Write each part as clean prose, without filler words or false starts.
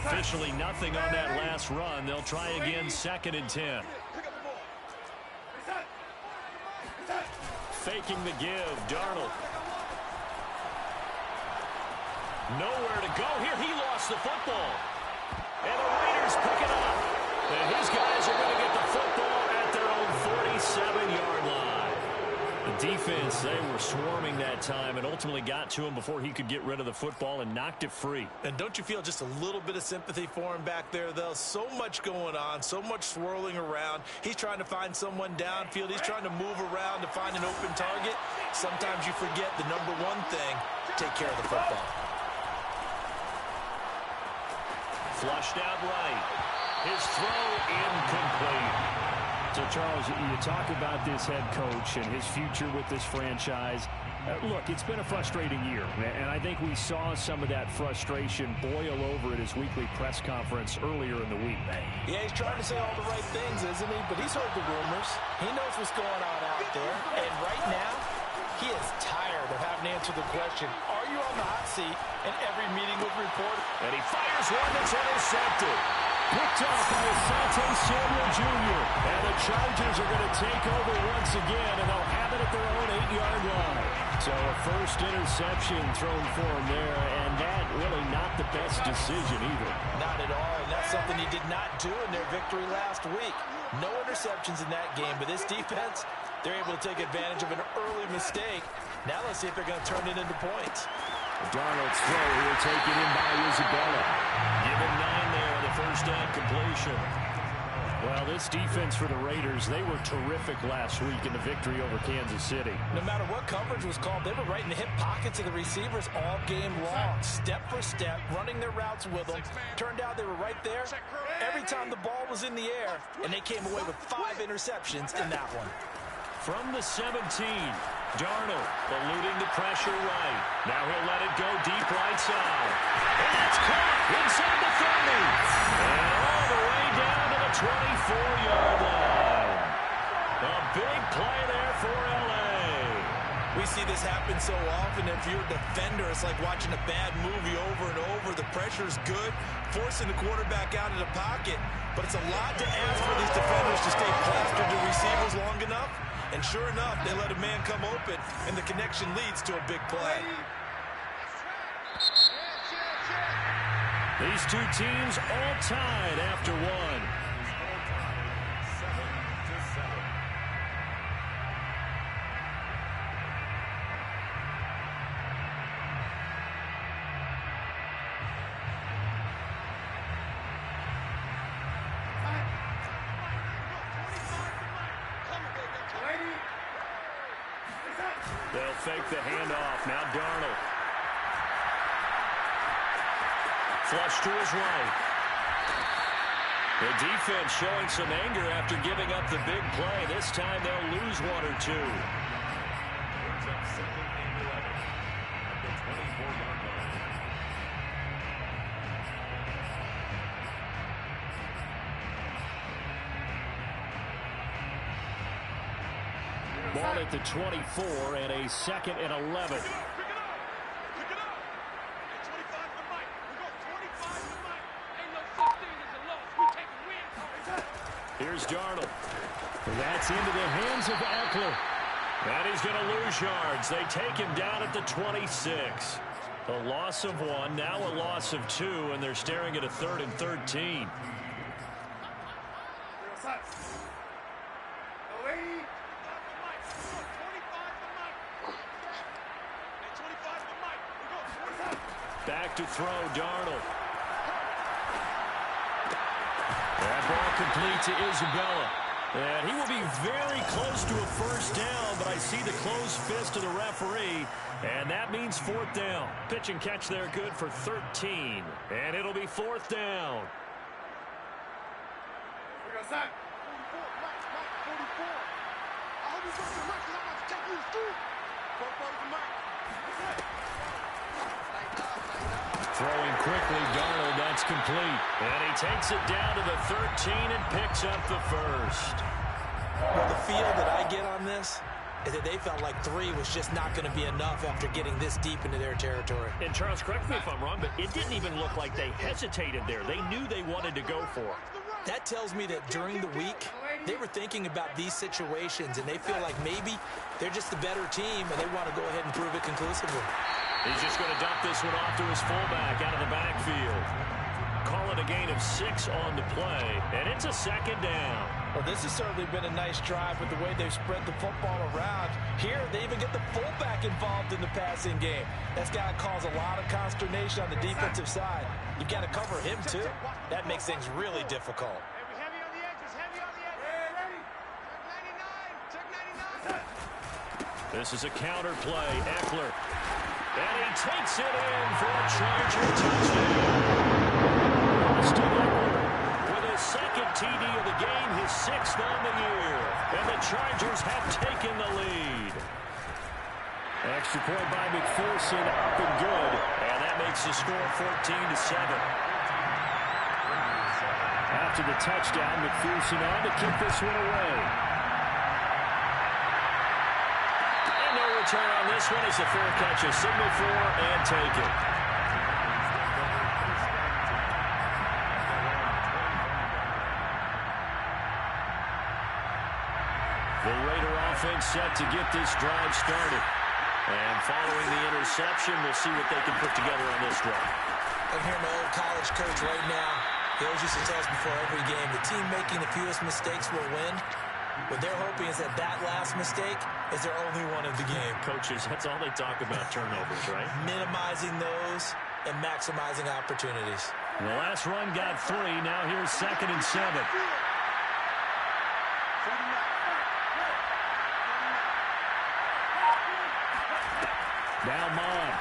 officially nothing on that last run. They'll try again, 2nd and 10. Faking the give, Darnold. Nowhere to go here. He lost the football. And the Raiders pick it up. And his guys are going to get the football at their own 47-yard line. The defense, they were swarming that time and ultimately got to him before he could get rid of the football and knocked it free. And don't you feel just a little bit of sympathy for him back there, though? So much going on, so much swirling around. He's trying to find someone downfield. He's trying to move around to find an open target. Sometimes you forget the number one thing, take care of the football. Flushed out right. His throw incomplete. So, Charles, you talk about this head coach and his future with this franchise. Look, it's been a frustrating year, and I think we saw some of that frustration boil over at his weekly press conference earlier in the week. Yeah, he's trying to say all the right things, isn't he? But he's heard the rumors. He knows what's going on out there. And right now, he is tired of having to answer the question, are you on the hot seat in every meeting with reporters? And he fires one that's intercepted. Picked off by Asante Samuel Jr. And the Chargers are going to take over once again, and they'll have it at their own 8-yard line. So a first interception thrown for him there, and that really not the best decision either. Not at all, and that's something he did not do in their victory last week. No interceptions in that game, but this defense, they're able to take advantage of an early mistake. Now let's see if they're going to turn it into points. Darnold's throw here taken in by Isabella. Give him 9 there on the first down completion. Well, this defense for the Raiders, they were terrific last week in the victory over Kansas City. No matter what coverage was called, they were right in the hip pockets of the receivers all game long, step for step, running their routes with them. Turned out they were right there every time the ball was in the air, and they came away with 5 interceptions in that one. From the 17, Darnold eluding the pressure right. Now he'll let it go deep right side. And that's caught inside the 30. And all the way down to the 24-yard line. A big play there for L.A. We see this happen so often. If you're a defender, it's like watching a bad movie over and over. The pressure's good, forcing the quarterback out of the pocket. But it's a lot to ask for these defenders to stay plastered to receivers long enough. And sure enough, they let a man come open, and the connection leads to a big play. These two teams all tied after one. They'll fake the handoff. Now Darnold. Flush to his right. The defense showing some anger after giving up the big play. This time they'll lose 1 or 2. Ball at the 24 and a 2nd and 11. Here's Darnold. That's into the hands of Eckler. And he's going to lose yards. They take him down at the 26. A loss of 1, now a loss of 2, and they're staring at a 3rd and 13. Back to throw, Darnold. That ball complete to Isabella. And he will be very close to a first down, but I see the closed fist of the referee, and that means 4th down. Pitch and catch there good for 13, and it'll be 4th down. Throwing quickly, Darnold, that's complete. And he takes it down to the 13 and picks up the first. Well, the feel that I get on this, is that they felt like 3 was just not going to be enough after getting this deep into their territory. And Charles, correct me if I'm wrong, but it didn't even look like they hesitated there. They knew they wanted to go for it. That tells me that during the week, they were thinking about these situations, and they feel like maybe they're just the better team, and they want to go ahead and prove it conclusively. He's just going to dump this one off to his fullback out of the backfield. Call it a gain of 6 on the play, and it's a second down. Well, this has certainly been a nice drive with the way they've spread the football around. Here, they even get the fullback involved in the passing game. That's got to cause a lot of consternation on the defensive side. You've got to cover him, too. That makes things really difficult. Heavy on the edges, heavy on the edges. Check 99, check 99. This is a counter play. Eckler. And he takes it in for a Charger touchdown. Austin Eckler with his second TD of the game, his 6th on the year. And the Chargers have taken the lead. Extra point by McPherson, up and good. And that makes the score 14-7. After the touchdown, McPherson on to kick this one away. And no return on this one as the fair catch is signaled for and taken. The Raider offense set to get this drive started. And following the interception, we'll see what they can put together on this drive. I'm hearing my old college coach right now. He always used to tell us before every game, the team making the fewest mistakes will win. What they're hoping is that that last mistake is their only one of the game. Coaches, that's all they talk about, turnovers, right? Minimizing those and maximizing opportunities. The last run got 3. Now here's 2nd and 7. Now Mond.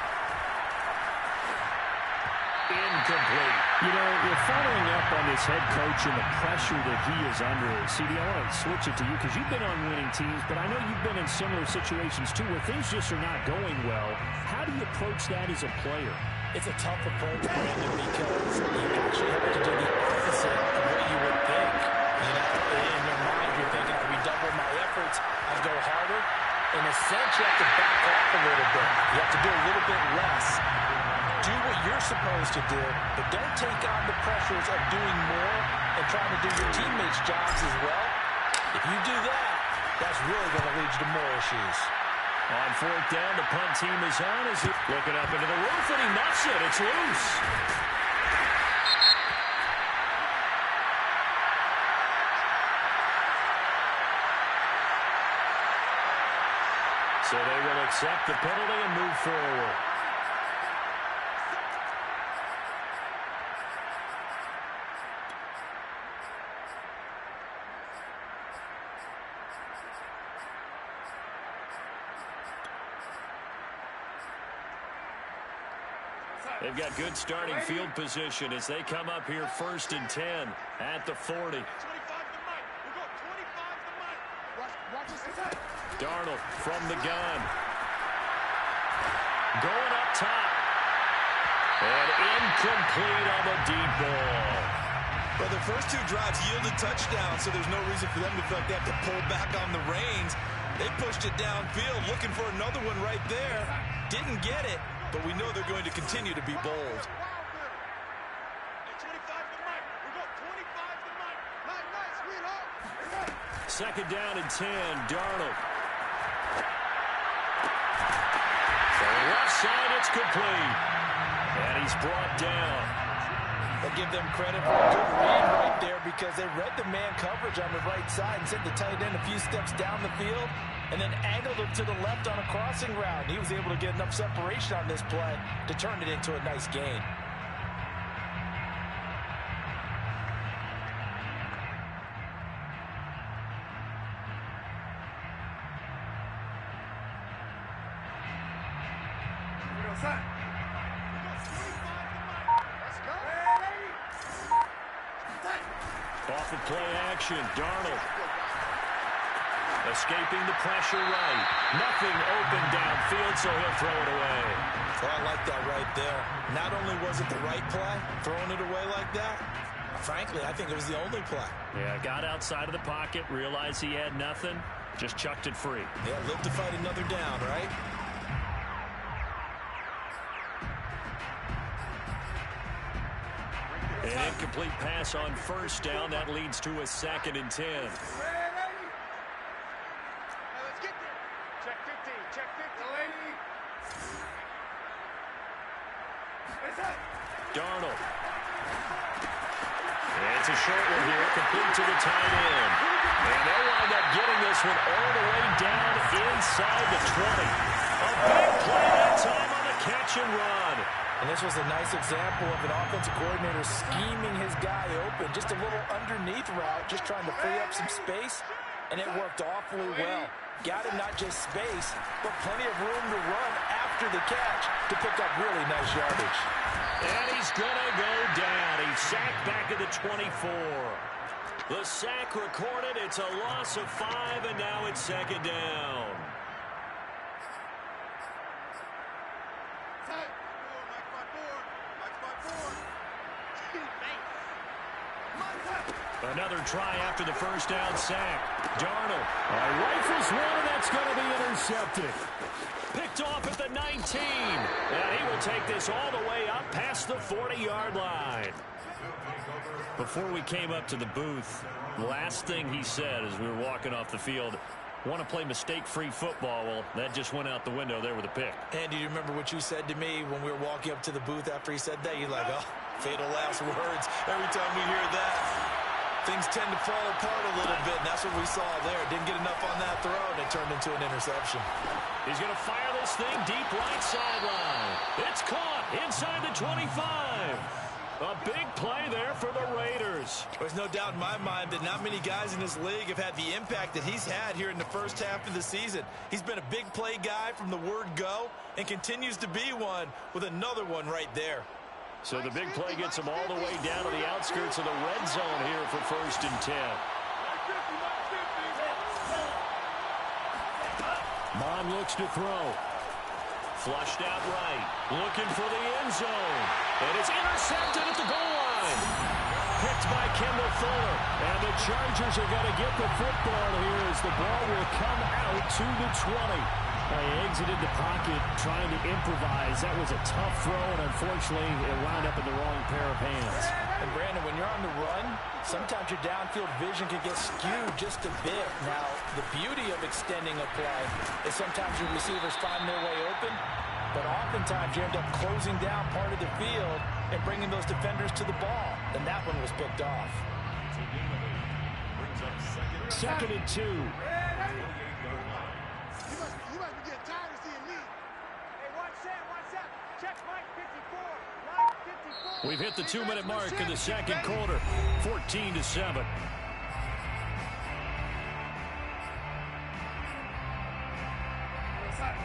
Incomplete. You know, we're following up on this head coach and the pressure that he is under. CD, I want to switch it to you because you've been on winning teams, but I know you've been in similar situations too where things just are not going well. How do you approach that as a player? It's a tough approach, Brandon, because you actually have to do the opposite of what you would think. You know, in your mind, you're thinking, if we double my efforts, I'd go harder. In a sense, you have to back off a little bit. You have to do a little bit less. Do what you're supposed to do, but don't take on the pressures of doing more and trying to do your teammates' jobs as well. If you do that, that's really going to lead you to more issues. On 4th down, the punt team is on as he looking up into the roof, and he muffs it. It's loose. So they will accept the penalty and move forward. They've got good starting field position as they come up here 1st and 10 at the 40. Darnold from the gun. Going up top. And incomplete on the deep ball. Well, the first 2 drives yielded touchdowns, so there's no reason for them to feel like they have to pull back on the reins. They pushed it downfield, looking for another one right there. Didn't get it, but we know they're going to continue to be bold. Second down and 10, Darnold. From the left side, it's complete. And he's brought down. I'll give them credit for a good read right there because they read the man coverage on the right side and sent the tight end a few steps down the field and then angled him to the left on a crossing route. He was able to get enough separation on this play to turn it into a nice gain. Off of play action, Darnold. Escaping the pressure right. Nothing open downfield, so he'll throw it away. Well, I like that right there. Not only was it the right play, throwing it away like that, frankly, I think it was the only play. Yeah, got outside of the pocket, realized he had nothing, Just chucked it free. Yeah, live to fight another down, right? An incomplete pass on first down. That leads to a 2nd and 10. Let's get there. Check 50. Check 50. Darnold. It's a short one here, complete to the tight end. And they'll wind up getting this one all the way down inside the 20. A big play that time on the catch and run. And this was a nice example of an offensive coordinator scheming his guy open. Just a little underneath route, just trying to free up some space, and it worked awfully well. Got him not just space, but plenty of room to run after the catch to pick up really nice yardage. And he's going to go down. He's sacked back at the 24. The sack recorded. It's a loss of 5, and now it's 2nd down. Another try after the first down sack. Darnold rifles one, and that's going to be intercepted. Picked off at the 19. And he will take this all the way up past the 40-yard line. Before we came up to the booth, the last thing he said as we were walking off the field, want to play mistake-free football. Well, that just went out the window there with a pick. And do you remember what you said to me when we were walking up to the booth after he said that? You're like, oh, fatal last words. Every time we hear that, things tend to fall apart a little bit, and that's what we saw there. Didn't get enough on that throw, and it turned into an interception. He's going to fire this thing deep right sideline. It's caught inside the 25. A big play there for the Raiders. There's no doubt in my mind that not many guys in this league have had the impact that he's had here in the first half of the season. He's been a big play guy from the word go and continues to be one with another one right there. So the big play gets him all the way down to the outskirts of the red zone here for 1st and 10. Mond looks to throw. Flushed out right. Looking for the end zone. And it's intercepted at the goal line. Picked by Kendall Fuller. And the Chargers are going to get the football here as the ball will come out to the 20. He exited the pocket trying to improvise. That was a tough throw, and unfortunately, it wound up in the wrong pair of hands. And Brandon, when you're on the run, sometimes your downfield vision can get skewed just a bit. Now, the beauty of extending a play is sometimes your receivers find their way open, but oftentimes you end up closing down part of the field and bringing those defenders to the ball, and that one was picked off. 2nd and 2. We've hit the 2-minute mark in the 2nd quarter. 14-7.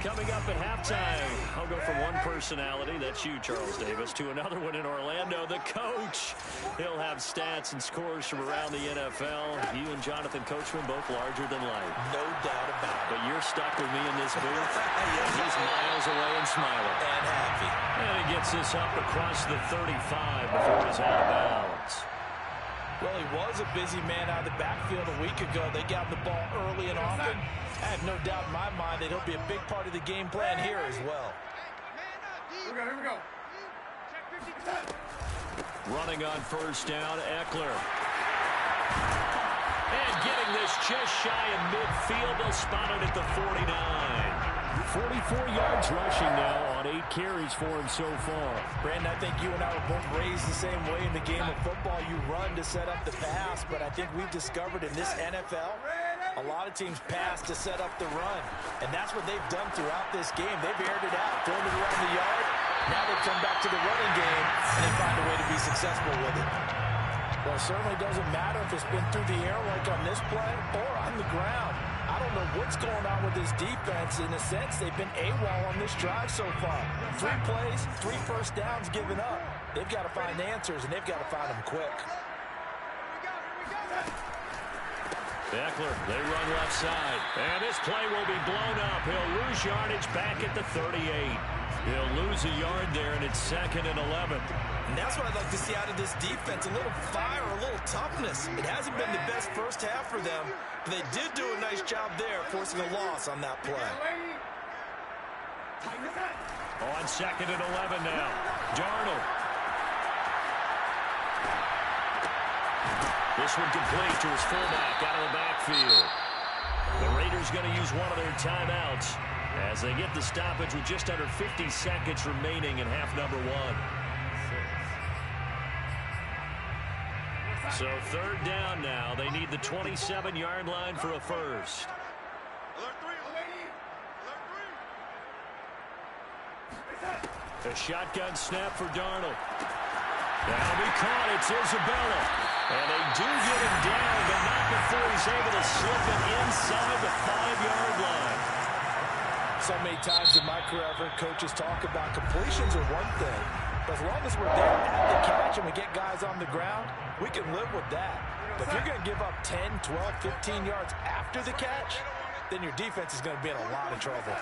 Coming up at halftime, I'll go from one personality, that's you, Charles Davis, to another one in Orlando, the coach. He'll have stats and scores from around the NFL. You and Jonathan Coachman both larger than life. No doubt about it. But you're stuck with me in this booth. He's miles away and smiling. And happy. And he gets this up across the 35 before he's out of bounds. Well, he was a busy man out of the backfield a week ago. They got the ball early and often. I have no doubt in my mind that he'll be a big part of the game plan here as well. Here we go. Running on first down, Eckler. And getting this just shy of midfield. They'll spot it at the 49. 44 yards rushing now on 8 carries for him so far. Brandon, I think you and I were both raised the same way in the game of football. You run to set up the pass, but I think we've discovered in this NFL, a lot of teams pass to set up the run. And that's what they've done throughout this game. They've aired it out, thrown it around the yard. Now they've come back to the running game, and they find a way to be successful with it. Well, it certainly doesn't matter if it's been through the air like on this play or on the ground. I don't know what's going on with this defense. In a sense, they've been AWOL on this drive so far. 3 plays, 3 first downs given up. They've got to find answers, and they've got to find them quick. Eckler, they run left side. And this play will be blown up. He'll lose yardage back at the 38. He'll lose a yard there, and it's 2nd and 11. And that's what I'd like to see out of this defense, a little fire, a little toughness. It hasn't been the best first half for them, but they did do a nice job there, forcing a loss on that play. On 2nd and 11 now. Darnold. This one complete to his fullback out of the backfield. The Raiders going to use one of their timeouts as they get the stoppage with just under 50 seconds remaining in half number 1. So 3rd down now. They need the 27-yard line for a first. A shotgun snap for Darnold. That'll be caught. It's Isabella. And they do get him down, but not before he's able to slip it inside the 5-yard line. So many times in my career, I've heard coaches talk about completions are one thing, but as long as we're there at the catch and we get guys on the ground, we can live with that. But if you're going to give up 10, 12, 15 yards after the catch, then your defense is going to be in a lot of trouble.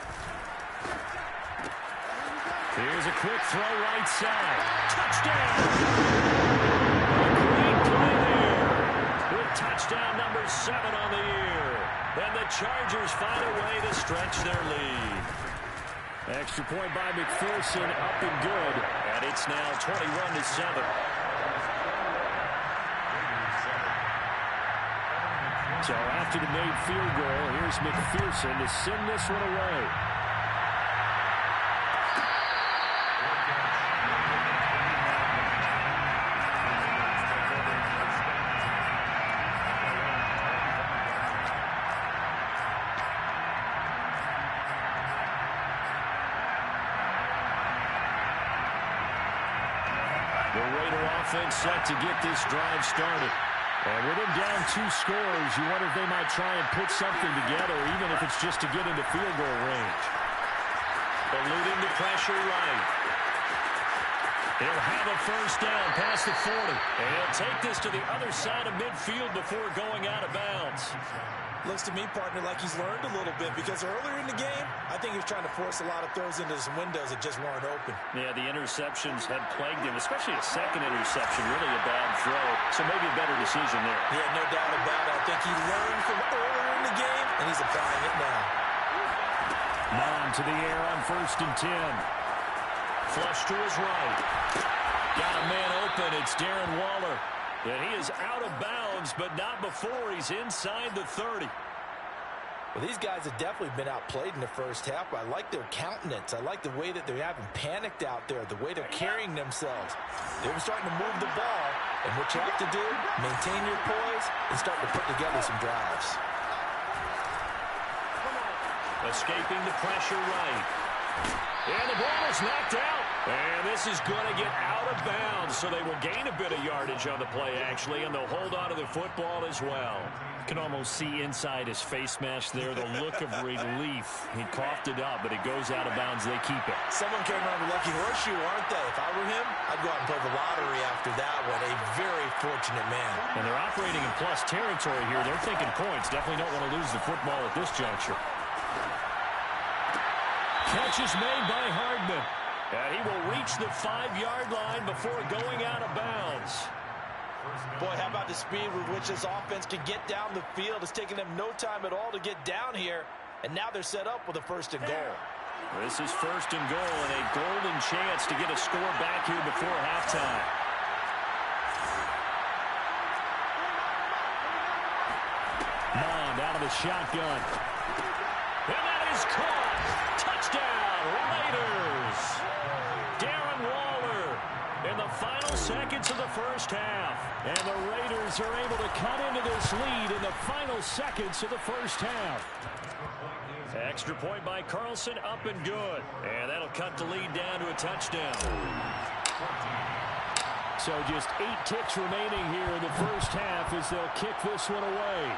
Here's a quick throw right side. Touchdown! Great play there. With touchdown number 7 on the year. And the Chargers find a way to stretch their lead. Extra point by McPherson, up and good. And it's now 21-7. So after the made field goal, here's McPherson to send this one away. The Raider offense set to get this drive started. And with him down 2 scores, you wonder if they might try and put something together, even if it's just to get into field goal range. Eluding the pressure right. He'll have a first down past the 40. And he'll take this to the other side of midfield before going out of bounds. Looks to me, partner, like he's learned a little bit because earlier in the game, I think he was trying to force a lot of throws into some windows that just weren't open. Yeah, the interceptions had plagued him, especially a second interception, really a bad throw. So maybe a better decision there. Yeah, no doubt about it. I think he learned from earlier in the game, and he's applying it now. Mond to the air on 1st and 10. Flush to his right. Got a man open. It's Darren Waller. And he is out of bounds, but not before he's inside the 30. Well, these guys have definitely been outplayed in the first half, but I like their countenance. I like the way that they haven't panicked out there, the way they're carrying themselves. They're starting to move the ball, and what you have to do, maintain your poise and start to put together some drives. Escaping the pressure right. And the ball is knocked out. And this is going to get out of bounds, so they will gain a bit of yardage on the play, actually, and they'll hold on to the football as well. You can almost see inside his face mask there the look of relief. He coughed it up, but it goes out of bounds. They keep it. Someone came around with lucky horseshoe, aren't they? If I were him, I'd go out and play the lottery after that one. A very fortunate man. And they're operating in plus territory here. They're thinking points. Definitely don't want to lose the football at this juncture. Catch is made by Hardman. And he will reach the 5-yard line before going out of bounds. Boy, how about the speed with which this offense can get down the field? It's taken them no time at all to get down here. And now they're set up with a 1st and goal. This is 1st and goal and a golden chance to get a score back here before halftime. Mond out of the shotgun. And that is caught. Touchdown, Raiders. Darren Waller in the final seconds of the first half. And the Raiders are able to cut into this lead in the final seconds of the first half. Extra point by Carlson, up and good. And that'll cut the lead down to a touchdown. So just 8 ticks remaining here in the first half as they'll kick this one away.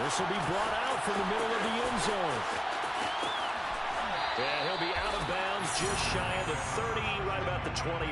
This will be brought out from the middle of the end zone. And he'll be out of bounds just shy of the 30, right about the 29.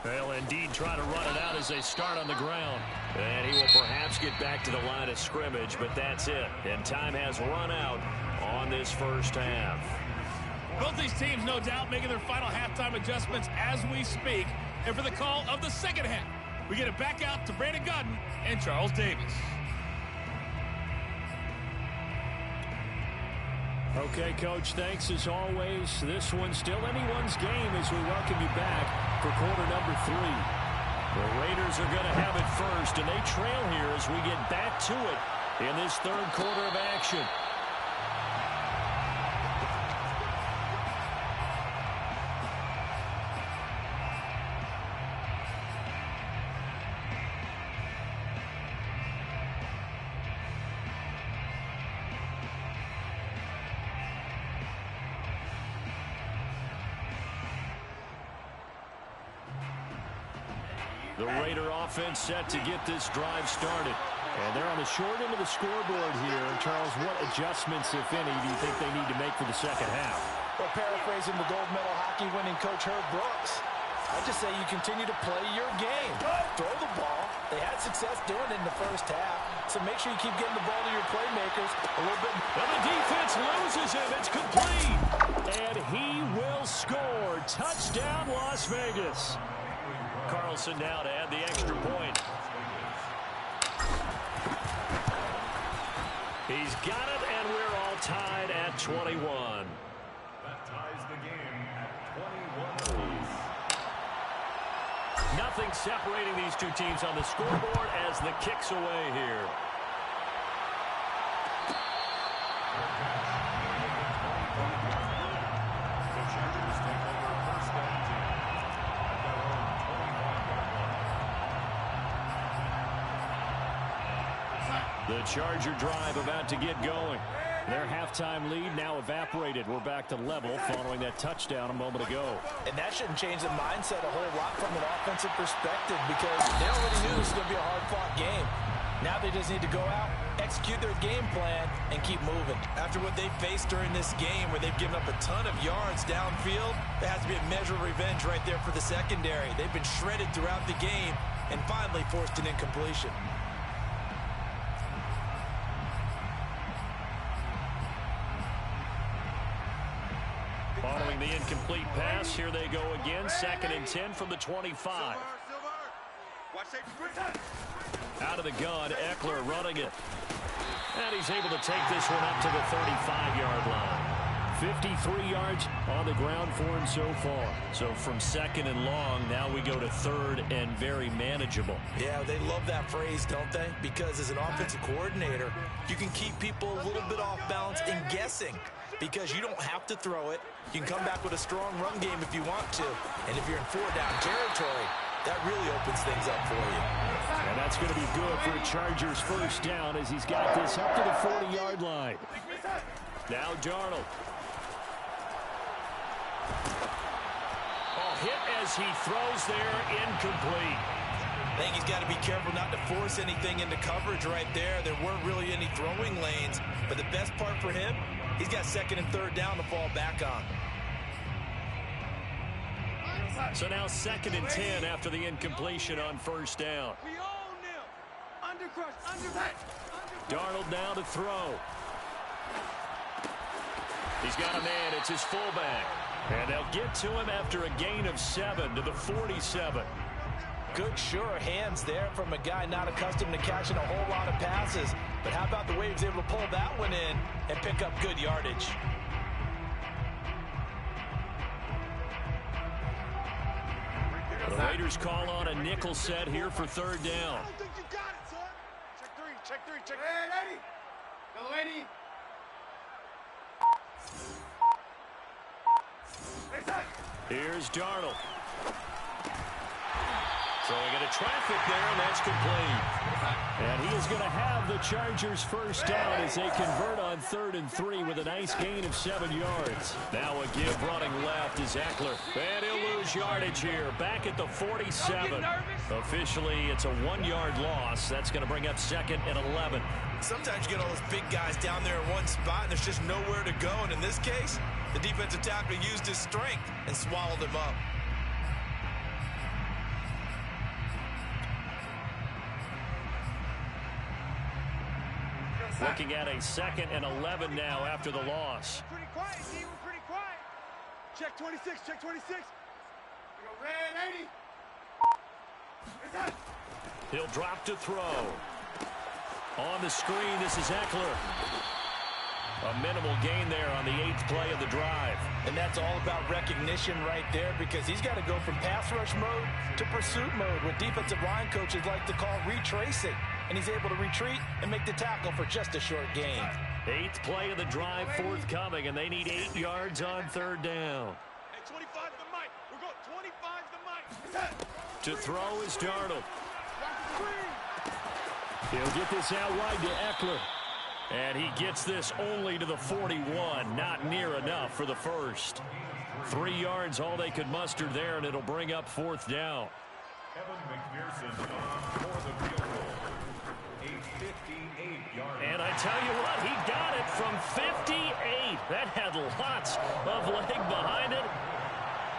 They'll indeed try to run it out as they start on the ground. And he will perhaps get back to the line of scrimmage, but that's it. And time has run out on this first half. Both these teams, no doubt, making their final halftime adjustments as we speak. And for the call of the second half, we get it back out to Brandon Godden and Charles Davis. Okay, Coach, thanks as always. This one's still anyone's game as we welcome you back for quarter number 3. The Raiders are going to have it first, and they trail here as we get back to it in this third quarter of action. The Raider offense set to get this drive started. And they're on the short end of the scoreboard here. Charles, what adjustments, if any, do you think they need to make for the second half? Well, paraphrasing the gold medal hockey winning coach Herb Brooks, I just say you continue to play your game. Throw the ball. They had success doing it in the first half. So make sure you keep getting the ball to your playmakers a little bit. And the defense loses him. It's complete. And he will score. Touchdown, Las Vegas. Carlson now to add the extra point. He's got it, and we're all tied at 21. That ties the game at 21 apiece. Nothing separating these two teams on the scoreboard as the kick's away here. The Charger drive about to get going. Their halftime lead now evaporated. We're back to level following that touchdown a moment ago. And that shouldn't change the mindset a whole lot from an offensive perspective because they already knew this was going to be a hard-fought game. Now they just need to go out, execute their game plan, and keep moving. After what they faced during this game where they've given up a ton of yards downfield, there has to be a measure of revenge right there for the secondary. They've been shredded throughout the game and finally forced an incompletion. Following the incomplete pass, here they go again. 2nd and 10 from the 25. Out of the gun, Eckler running it. And he's able to take this one up to the 35-yard line. 53 yards on the ground for him so far. So from 2nd and long, now we go to 3rd and very manageable. Yeah, they love that phrase, don't they? Because as an offensive coordinator, you can keep people a little bit off balance and guessing. Because you don't have to throw it. You can come back with a strong run game if you want to. And if you're in 4-down territory, that really opens things up for you. And that's going to be good for Chargers first down as he's got this up to the 40-yard line. Now Darnold. Oh, hit as he throws there, incomplete. I think he's got to be careful not to force anything into coverage right there. There weren't really any throwing lanes. But the best part for him, he's got 2nd and 3rd down to fall back on. So now 2nd and 10 after the incompletion on first down. Darnold now to throw. He's got a man. It's his fullback. And they'll get to him after a gain of 7 to the 47. Good, sure hands there from a guy not accustomed to catching a whole lot of passes. But how about the way he was able to pull that one in and pick up good yardage? The Raiders call on a nickel set here for 3rd down. I think you got it, son. Check three. Hey, lady. Hello, lady. Hey, son. Here's Darnold. Throwing into traffic there, and that's complete. And he is going to have the Chargers first down as they convert on 3rd and 3 with a nice gain of 7 yards. Now a give running left is Eckler. And he'll lose yardage here. Back at the 47. Officially, it's a 1-yard loss. That's going to bring up 2nd and 11. Sometimes you get all those big guys down there in one spot, and there's just nowhere to go. And in this case, the defensive tackle used his strength and swallowed him up. Looking at a 2nd and 11 now after the loss. Pretty quiet, D. We're pretty quiet. Check 26. Check 26. We go red 80. He'll drop to throw. On the screen, this is Eckler. A minimal gain there on the 8th play of the drive. And that's all about recognition right there, because he's got to go from pass rush mode to pursuit mode, what defensive line coaches like to call retracing. And he's able to retreat and make the tackle for just a short gain. 8th play of the drive forthcoming, and they need 8 yards on 3rd down. Hey, 25 the mic. We're going 25 the mic. To throw is Darnold. He'll get this out wide to Eckler. And he gets this only to the 41. Not near enough for the first. 3 yards, all they could muster there, and it'll bring up 4th down. Evan McPherson for the field goal. A 58-yard. And I tell you what, he got it from 58. That had lots of leg behind it.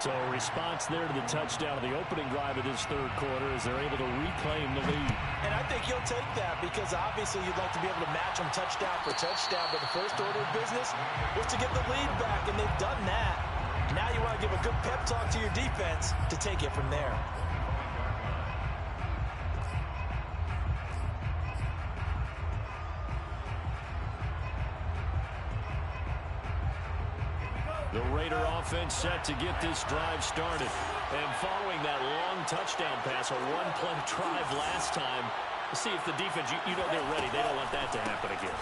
So a response there to the touchdown of the opening drive of this 3rd quarter as they're able to reclaim the lead. And I think he'll take that, because obviously you'd like to be able to match them touchdown for touchdown, but the first order of business was to get the lead back, and they've done that. Now you want to give a good pep talk to your defense to take it from there. The Raider offense set to get this drive started. And following that long touchdown pass, a 1-play drive last time, see if the defense, you know they're ready. They don't want that to happen again.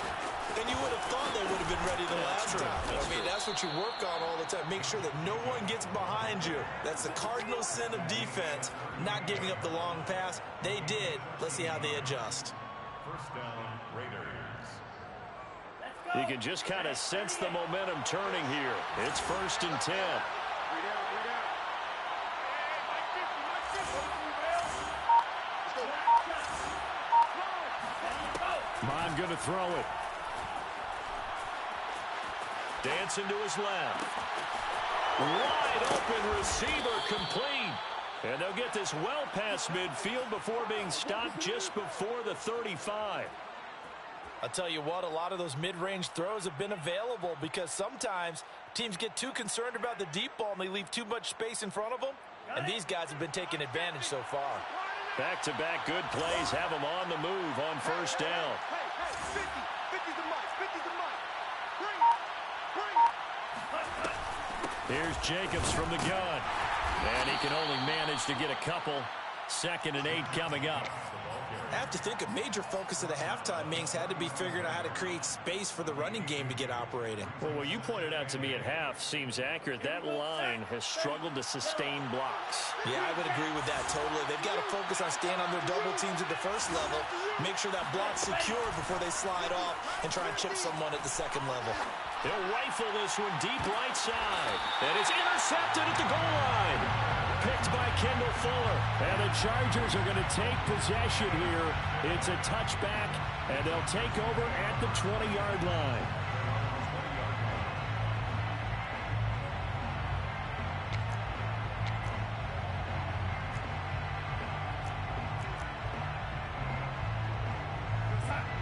And you would have thought they would have been ready the last time. That's what you work on all the time. Make sure that no one gets behind you. That's the cardinal sin of defense, not giving up the long pass. They did. Let's see how they adjust. First down, Raiders. You can just kind of sense the momentum turning here. It's 1st and 10. Mond going to throw it. Dancing to his left. Wide open receiver complete. And they'll get this well past midfield before being stopped just before the 35. I'll tell you what, a lot of those mid-range throws have been available, because sometimes teams get too concerned about the deep ball and they leave too much space in front of them. And these guys have been taking advantage so far. Back-to-back good plays have them on the move on 1st down. Hey, 50's the mic. 50's the mic. Bring it. Here's Jacobs from the gun. And he can only manage to get a couple. 2nd and 8 coming up. I have to think a major focus of the halftime, Mings, had to be figuring out how to create space for the running game to get operating. Well, what you pointed out to me at half seems accurate. That line has struggled to sustain blocks. Yeah, I would agree with that totally. They've got to focus on staying on their double teams at the first level, make sure that block's secure before they slide off and try and chip someone at the 2nd level. They'll rifle this one deep right side. And it's intercepted at the goal line. Picked by Kendall Fuller. And the Chargers are going to take possession here. It's a touchback, and they'll take over at the 20-yard line.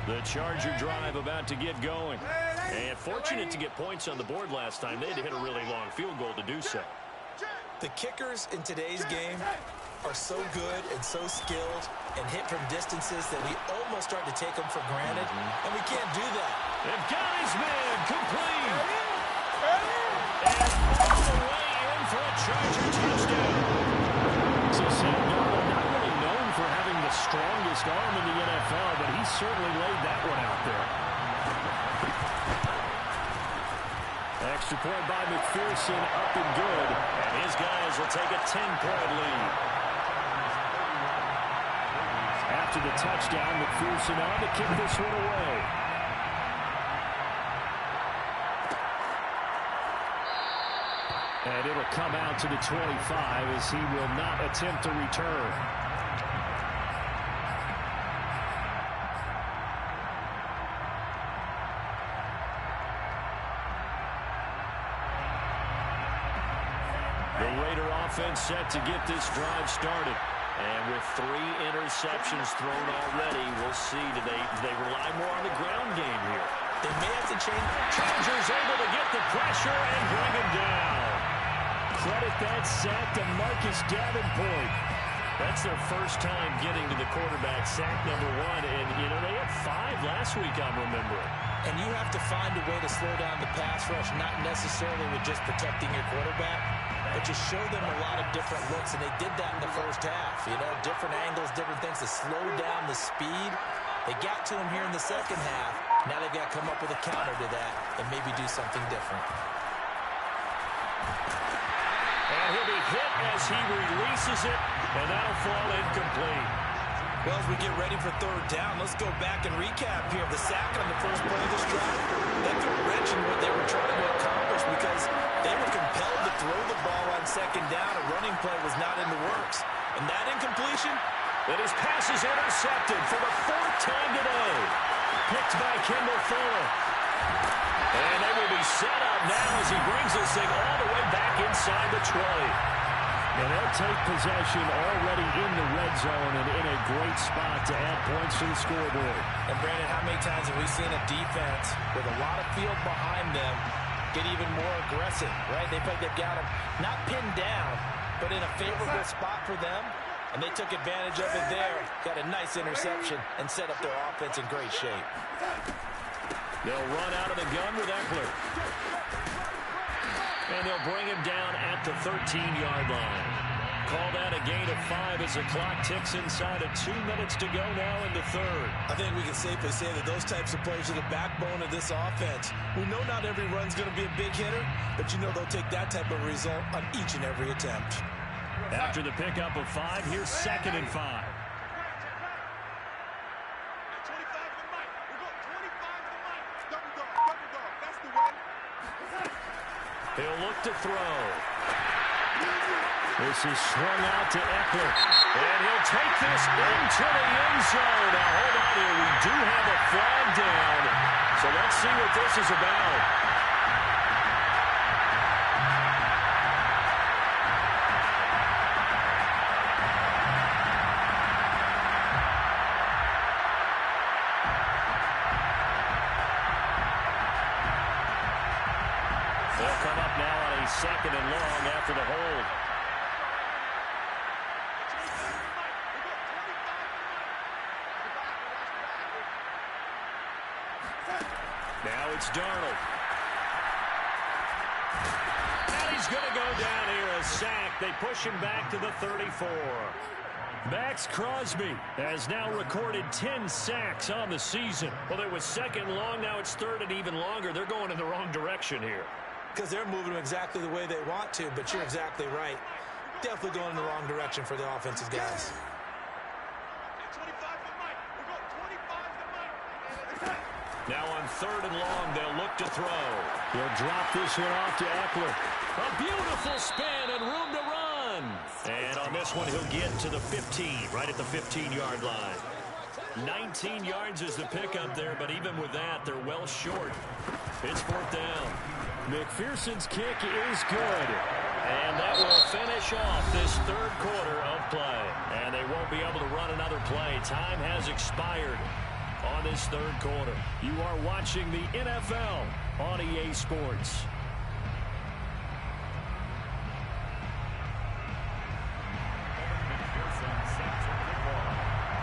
The Charger drive about to get going. And fortunate to get points on the board last time. They had to hit a really long field goal to do so. The kickers in today's game are so good and so skilled and hit from distances that we almost start to take them for granted, and we can't do that. They've got his man complete. And all the way in for a Charger touchdown. So Sam Darnold, not really known for having the strongest arm in the NFL, but he certainly laid that one out there. Extra point by McPherson, up and good. And his guys will take a 10-point lead. After the touchdown, McPherson on to kick this one away. And it'll come out to the 25 as he will not attempt to return. The Raider offense set to get this drive started. And with 3 interceptions thrown already, we'll see. Do they rely more on the ground game here? They may have to change. Chargers able to get the pressure and bring him down. Credit that sack to Marcus Davenport. That's their first time getting to the quarterback, sack number 1. And, you know, they had 5 last week, I'm remembering. And you have to find a way to slow down the pass rush, not necessarily with just protecting your quarterback, but just show them a lot of different looks. And they did that in the first half. You know, different angles, different things to slow down the speed. They got to him here in the second half. Now they've got to come up with a counter to that and maybe do something different. And he'll be hit as he releases it, and that'll fall incomplete. Well, as we get ready for third down, let's go back and recap here. The sack on the first play of this drive, that threw a wrench in what they were trying to accomplish because they were compelled to throw the ball on second down. A running play was not in the works. And that incompletion, and his pass is intercepted for the 4th time today. Picked by Kendall Fuller. And they will be set up now as he brings this thing all the way back inside the 20. And they'll take possession already in the red zone and in a great spot to add points to the scoreboard. And Brandon, how many times have we seen a defense with a lot of field behind them get even more aggressive, right? They think they've got them not pinned down, but in a favorable spot for them. And they took advantage of it there. Got a nice interception and set up their offense in great shape. They'll run out of the gun with Eckler. And they'll bring him down at the 13-yard line. Call that a gain of 5 as the clock ticks inside of 2 minutes to go now in the third. I think we can safely say that those types of plays are the backbone of this offense. We know not every run's going to be a big hitter, but you know they'll take that type of result on each and every attempt. After the pickup of 5, here's 2nd and 5. He'll look to throw. This is swung out to Eckler. And he'll take this into the end zone. Now, hold on here. We do have a flag down. So let's see what this is about. They'll come up now on a 2nd and long after the hold. Now it's Darnold. And he's going to go down here, a sack. They push him back to the 34. Max Crosby has now recorded 10 sacks on the season. Well, it was 2nd long. Now it's 3rd and even longer. They're going in the wrong direction here. Because they're moving them exactly the way they want to, but you're exactly right. Definitely going in the wrong direction for the offensive guys. Now on 3rd and long, they'll look to throw. He'll drop this one off to Eckler. A beautiful spin and room to run. And on this one, he'll get to the 15, right at the 15-yard line. 19 yards is the pickup there, but even with that, they're well short. It's 4th down. McPherson's kick is good. And that will finish off this 3rd quarter of play. And they won't be able to run another play. Time has expired on this 3rd quarter. You are watching the NFL on EA Sports.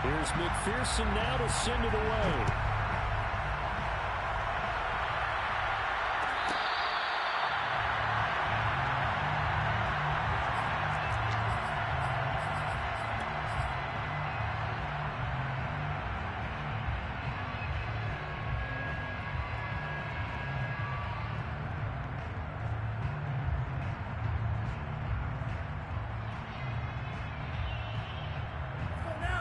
Here's McPherson now to send it away.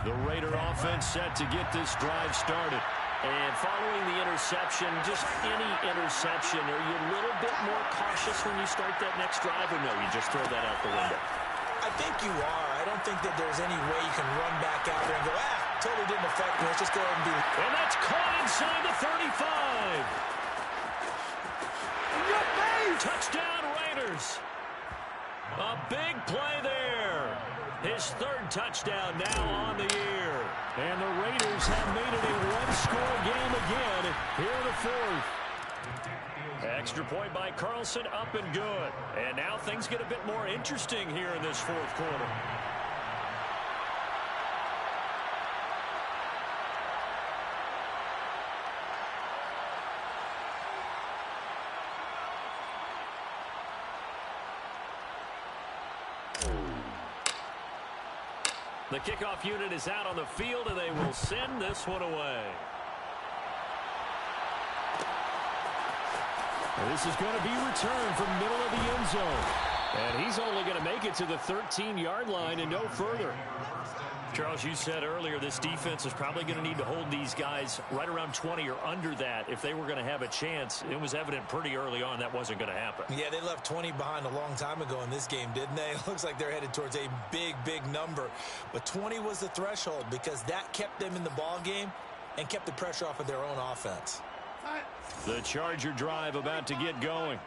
The Raider offense set to get this drive started. And following the interception, just any interception, are you a little bit more cautious when you start that next drive, or no, you just throw that out the window? I think you are. I don't think that there's any way you can run back out there and go, totally didn't affect me. Let's just go ahead and do it. And that's caught inside the 35. Touchdown, Raiders. A big play there. His third touchdown now on the year. And the Raiders have made it a one-score game again here in the fourth. Extra point by Carlson, up and good. And now things get a bit more interesting here in this fourth quarter. The kickoff unit is out on the field, and they will send this one away. This is going to be returned from middle of the end zone. And he's only going to make it to the 13-yard line and no further. Charles, you said earlier this defense is probably going to need to hold these guys right around 20 or under that if they were going to have a chance. It was evident pretty early on that wasn't going to happen. Yeah, they left 20 behind a long time ago in this game, didn't they? It looks like they're headed towards a big, big number. But 20 was the threshold because that kept them in the ball game and kept the pressure off of their own offense. The Charger drive about to get going.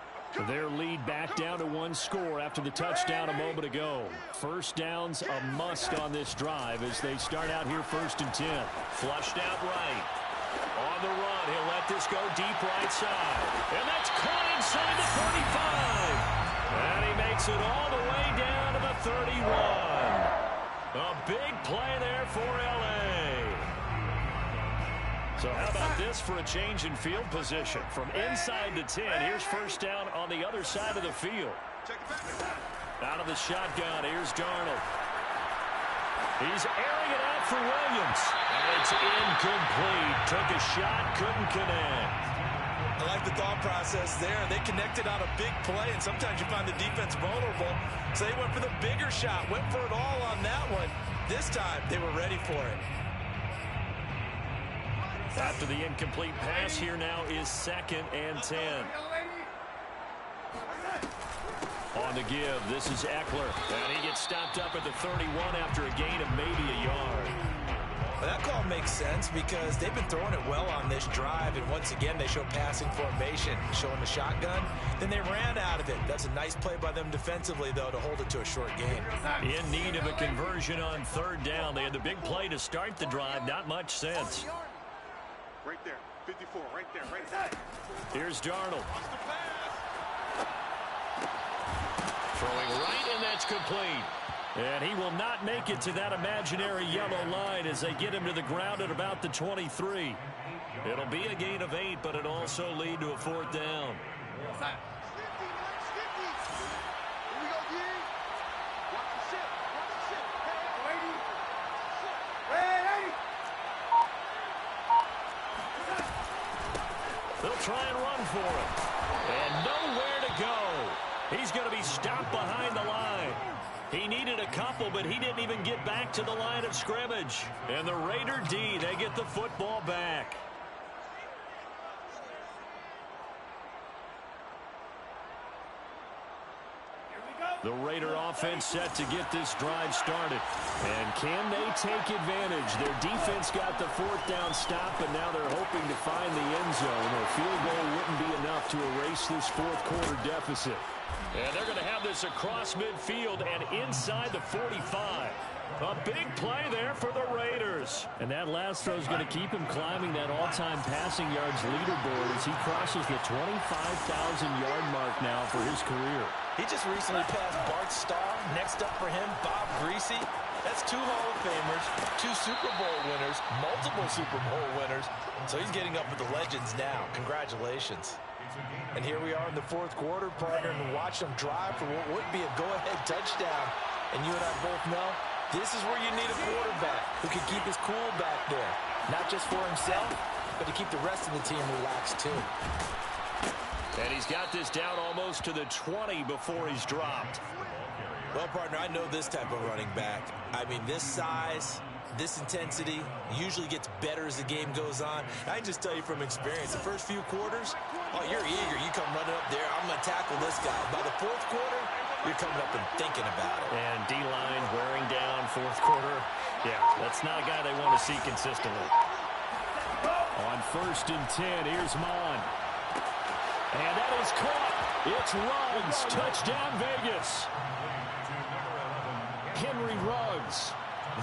Their lead back down to one score after the touchdown a moment ago. First down's a must on this drive as they start out here 1st and 10. Flushed out right. On the run, he'll let this go deep right side. And that's caught inside the 35. And he makes it all the way down to the 31. A big play there for L.A. So how about this for a change in field position? From inside to 10, here's first down on the other side of the field. Out of the shotgun, here's Darnold. He's airing it out for Williams. And it's incomplete. Took a shot, couldn't connect. I like the thought process there. They connected on a big play, and sometimes you find the defense vulnerable. So they went for the bigger shot, went for it all on that one. This time, they were ready for it. After the incomplete pass, here now is 2nd and 10. On the give, this is Eckler. And he gets stopped up at the 31 after a gain of maybe a yard. Well, that call makes sense because they've been throwing it well on this drive, and once again, they show passing formation, showing the shotgun. Then they ran out of it. That's a nice play by them defensively, though, to hold it to a short gain. In need of a conversion on 3rd down. They had the big play to start the drive. Not much sense. Right there, 54, right there, right there. Here's Darnold. Throwing right, and that's complete. And he will not make it to that imaginary yellow line as they get him to the ground at about the 23. It'll be a gain of 8, but it'll also lead to a 4th down. They'll try and run for it. And nowhere to go. He's going to be stopped behind the line. He needed a couple, but he didn't even get back to the line of scrimmage. And the Raider D, they get the football back. The Raider offense set to get this drive started. And can they take advantage? Their defense got the 4th down stop, but now they're hoping to find the end zone. A field goal wouldn't be enough to erase this 4th quarter deficit. And they're going to have this across midfield and inside the 45. A big play there for the Raiders. And that last throw is going to keep him climbing that all-time passing yards leaderboard as he crosses the 25,000-yard mark now for his career. He just recently passed Bart Starr. Next up for him, Bob Greasy. That's 2 Hall of Famers, 2 Super Bowl winners, multiple Super Bowl winners. So he's getting up with the legends now. Congratulations. And here we are in the 4th quarter, partner, and watch them drive for what would be a go-ahead touchdown. And you and I both know this is where you need a quarterback who can keep his cool back there. Not just for himself, but to keep the rest of the team relaxed too. And he's got this down almost to the 20 before he's dropped. Well, partner, I know this type of running back. I mean, this size, this intensity usually gets better as the game goes on. I can just tell you from experience, the first few quarters, oh, you're eager. You come running up there, I'm going to tackle this guy. By the 4th quarter, you're coming up and thinking about it. And D-line wearing down 4th quarter. Yeah, that's not a guy they want to see consistently. On 1st and 10, here's Mond. And that is caught. It's runs. Touchdown, Vegas. Henry Ruggs.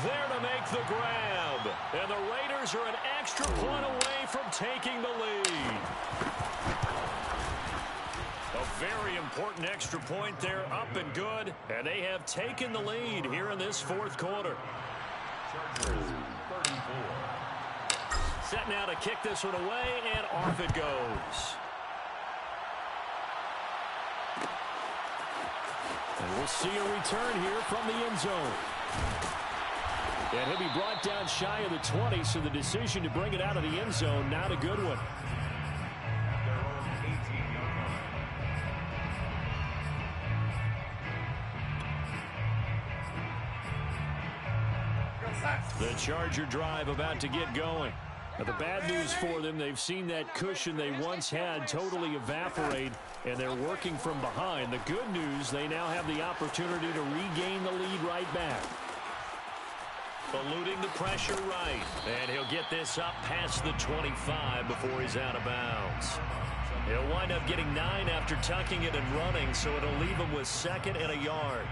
There to make the grab. And the Raiders are an extra point away from taking the lead. A very important extra point there, up and good. And they have taken the lead here in this fourth quarter. Chargers, 34. Set now to kick this one away, and off it goes. And we'll see a return here from the end zone. And he'll be brought down shy of the 20, so the decision to bring it out of the end zone, not a good one. Their own 18-yard line. The Charger drive about to get going. Now, the bad news for them, they've seen that cushion they once had totally evaporate, and they're working from behind. The good news, they now have the opportunity to regain the lead right back. Eluding the pressure right. And he'll get this up past the 25 before he's out of bounds. He'll wind up getting 9 after tucking it and running, so it'll leave him with 2nd and a yard.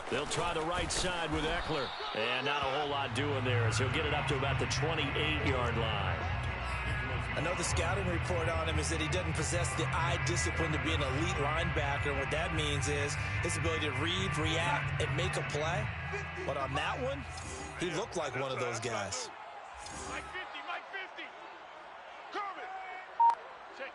They'll try the right side with Eckler. And not a whole lot doing there as he'll get it up to about the 28-yard line. I know the scouting report on him is that he doesn't possess the eye discipline to be an elite linebacker. What that means is his ability to read, react, and make a play. But on that one, he looked like one of those guys. Mike 50, Mike 50. Corbin. Check.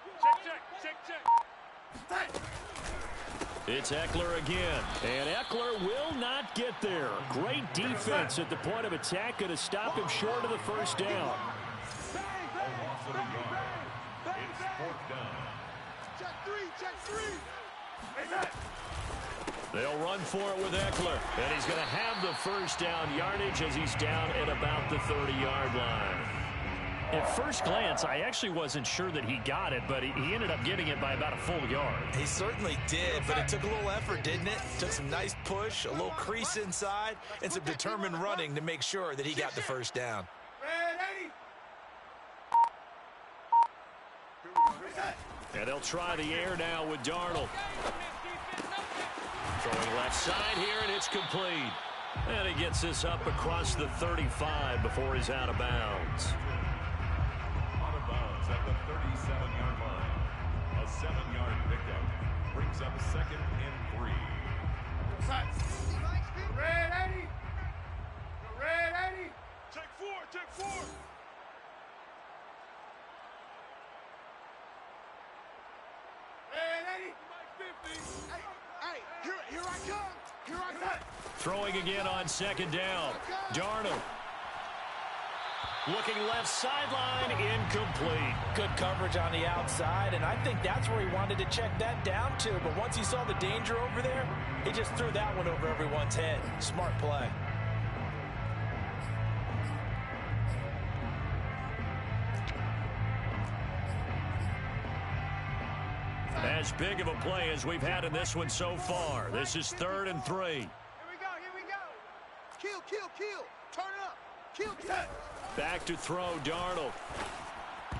It's Eckler again. And Eckler will not get there. Great defense at the point of attack, going to stop him short of the first down. A loss of a yard. It's 4th down. Check three. They'll run for it with Eckler. And he's going to have the first down yardage as he's down at about the 30-yard line. At first glance, I actually wasn't sure that he got it, but he ended up getting it by about a full yard. He certainly did, but it took a little effort, didn't it? Took some nice push, a little crease inside, and some determined running to make sure that he got the first down. And they'll try the air now with Darnold. Throwing left side here, and it's complete. And he gets this up across the 35 before he's out of bounds. Out of bounds at the 37-yard line. A 7-yard pickup brings up 2nd and 3. Red 80. Take four. Red 80. Mike 50. Hey, here I come. Throwing again on 2nd down. Darnold. Looking left sideline, incomplete. Good coverage on the outside, and I think that's where he wanted to check that down to. But once he saw the danger over there, he just threw that one over everyone's head. Smart play. As big of a play as we've had in this one so far. This is 3rd and 3. Here we go. Kill. Turn it up. Kill. Back to throw, Darnold. Yeah,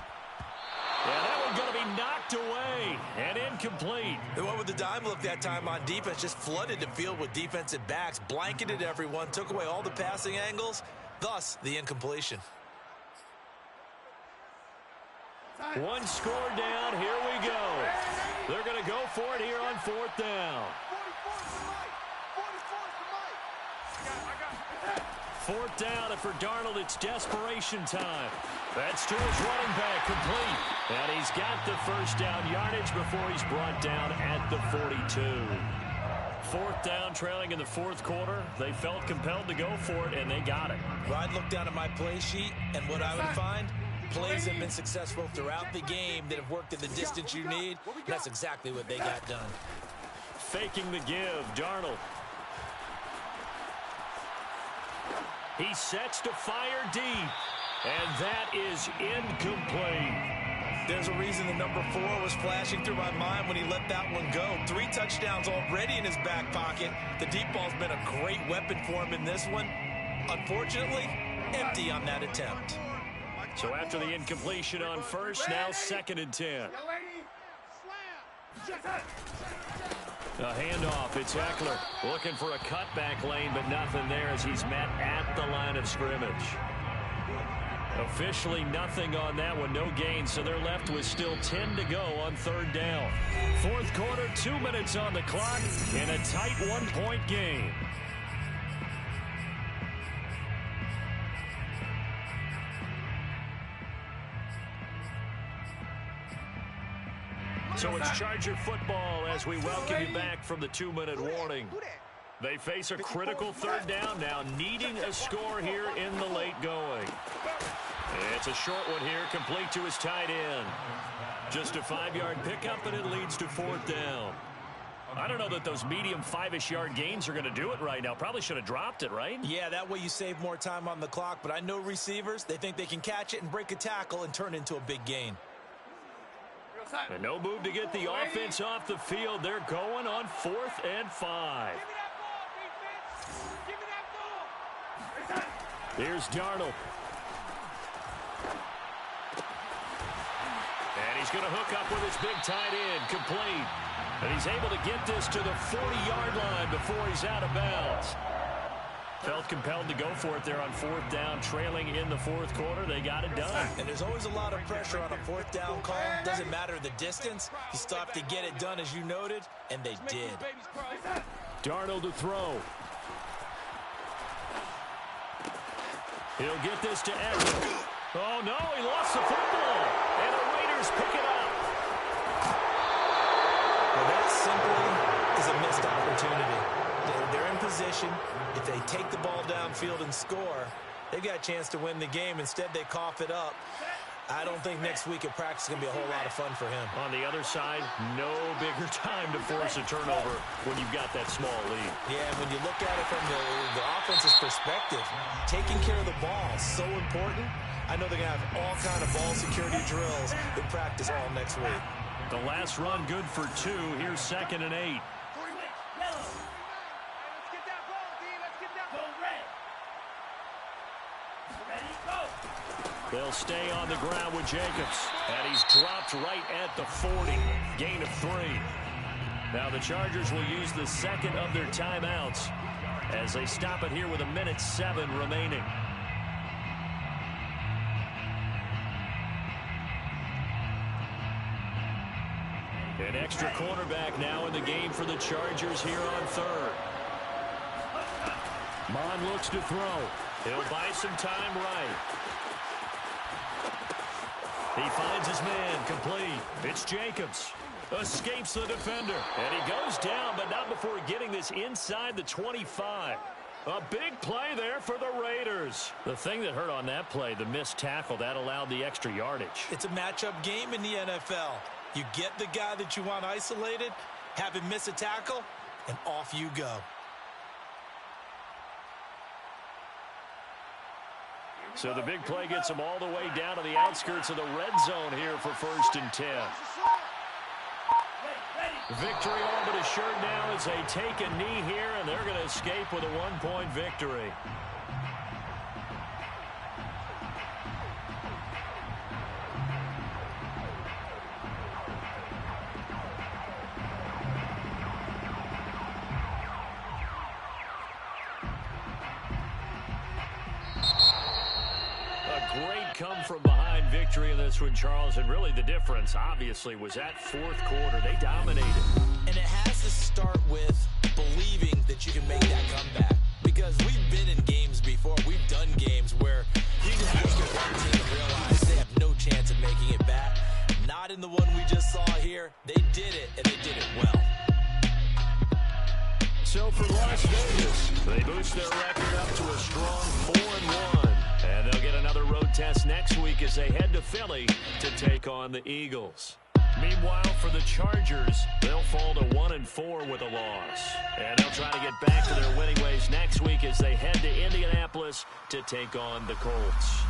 that one's going to be knocked away and incomplete. They went with the dime look that time on defense, just flooded the field with defensive backs, blanketed everyone, took away all the passing angles, thus the incompletion. One score down, here we go. They're going to go for it here on 4th down. 4th down, and for Darnold, it's desperation time. That's to his running back, complete. And he's got the first down yardage before he's brought down at the 42. 4th down, trailing in the 4th quarter. They felt compelled to go for it, and they got it. Well, I'd look down at my play sheet, and what I would find, plays have been successful throughout the game that have worked at the distance you need. That's exactly what they got done. Faking the give, Darnold. He sets to fire deep, and that is incomplete. There's a reason the number 4 was flashing through my mind when he let that one go. 3 touchdowns already in his back pocket. The deep ball's been a great weapon for him in this one. Unfortunately, empty on that attempt. So after the incompletion on first, now 2nd and 10. A handoff. It's Eckler looking for a cutback lane, but nothing there as he's met at the line of scrimmage. Officially nothing on that one, no gain, so they're left with still 10 to go on 3rd down. 4th quarter, 2 minutes on the clock in a tight 1-point game. So it's Charger football as we welcome you back from the 2-minute warning. They face a critical 3rd down now, needing a score here in the late going. It's a short one here, complete to his tight end. Just a 5-yard pickup, and it leads to 4th down. I don't know that those medium 5-ish yard gains are going to do it right now. Probably should have dropped it, right? Yeah, that way you save more time on the clock, but I know receivers, they think they can catch it and break a tackle and turn into a big gain. And no move to get the offense off the field. They're going on 4th and 5. Here's Darnold. And he's going to hook up with his big tight end, complete. And he's able to get this to the 40-yard line before he's out of bounds. Felt compelled to go for it there on 4th down, trailing in the 4th quarter. They got it done. And there's always a lot of pressure on a 4th down call. Doesn't matter the distance. You still have to get it done, as you noted, and they did. Darnold to throw. He'll get this to Eckler. Oh, no, he lost the football. And the Raiders pick it up. Well, that simply is a missed opportunity. They're in position. If they take the ball downfield and score, they've got a chance to win the game. Instead, they cough it up. I don't think next week at practice is going to be a whole lot of fun for him. On the other side, no bigger time to force a turnover when you've got that small lead. Yeah, and when you look at it from the offense's perspective, taking care of the ball is so important. I know they're going to have all kind of ball security drills in practice all next week. The last run good for 2. Here's 2nd and 8. They'll stay on the ground with Jacobs. And he's dropped right at the 40. Gain of 3. Now the Chargers will use the 2nd of their timeouts as they stop it here with 1:07 remaining. An extra cornerback now in the game for the Chargers here on 3rd. Mond looks to throw. He'll buy some time right. He finds his man, complete. It's Jacobs. Escapes the defender. And he goes down, but not before getting this inside the 25. A big play there for the Raiders. The thing that hurt on that play, the missed tackle, that allowed the extra yardage. It's a matchup game in the NFL. You get the guy that you want isolated, have him miss a tackle, and off you go. So the big play gets them all the way down to the outskirts of the red zone here for 1st and 10. Victory all but assured now as they take a knee here, and they're going to escape with a 1-point victory. Come-from-behind victory in this one, Charles, and really the difference, obviously, was that 4th quarter. They dominated. And it has to start with believing that you can make that comeback. Because we've been in games before. We've done games where you just look at one team and realize they have no chance of making it back. Not in the one we just saw here. They did it, and they did it well. So for Las Vegas, they boost their record up to a strong 4-1. And they'll get another road test next week as they head to Philly to take on the Eagles. Meanwhile, for the Chargers, they'll fall to 1-4 with a loss. And they'll try to get back to their winning ways next week as they head to Indianapolis to take on the Colts.